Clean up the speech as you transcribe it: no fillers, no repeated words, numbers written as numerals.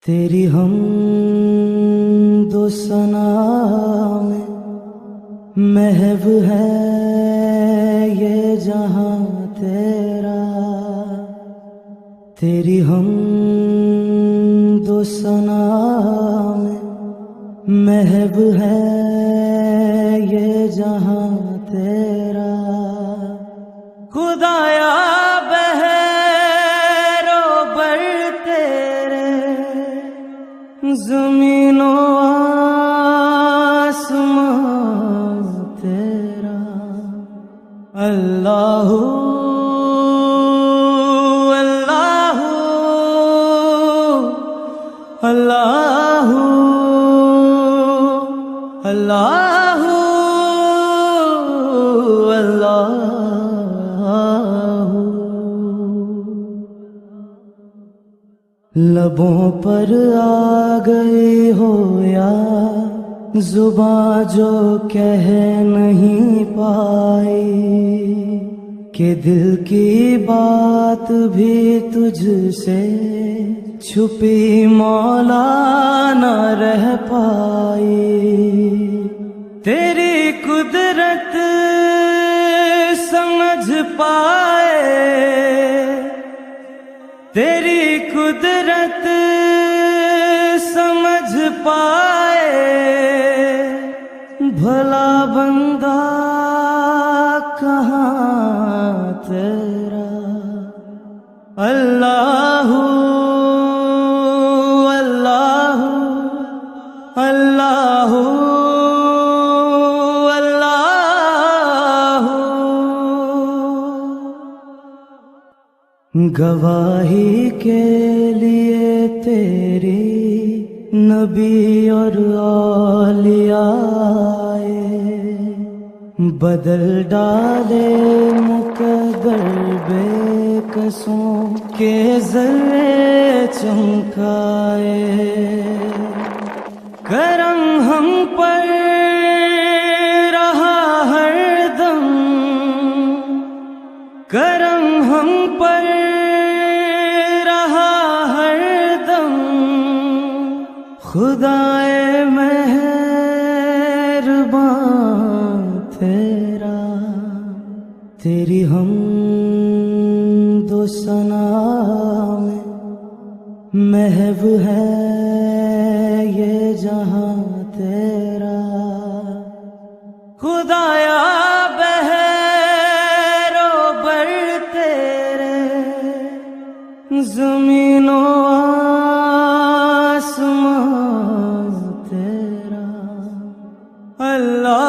تیری حمد و ثنا میں محو ہے یہ جہاں تیرا، تیری حمد و ثنا میں محو ہے یہ جہاں تیرا، خدایا زمین و آسمان تیرا، اللہ اللہ اللہ اللہ اللہ۔ لبوں پر آ گئی ہو یا زباں جو کہہ نہیں پائی، کہ دل کی بات بھی تجھ سے چھپی مولا نہ رہ پائی، تیری قدرت سمجھ پائے، تیری قدرت سمجھ پائے، بھلا بندہ کہاں تیرا، اللہ اللہ اللہ اللہ۔ گواہی کے لیے تیری نبی اور اولیاء آئے، بدل ڈالے مقدر بے قصوں کے ذرے چمکائے، کرم ہم پر رہا ہر دم، کرم ہم پر خدائے مہربان تیرا، تیری حمد و ثنا میں محو ہے یہ جہاں تیرا، خدایا بحر و بر تیرے، زمین و آسمان تیرا، اللہ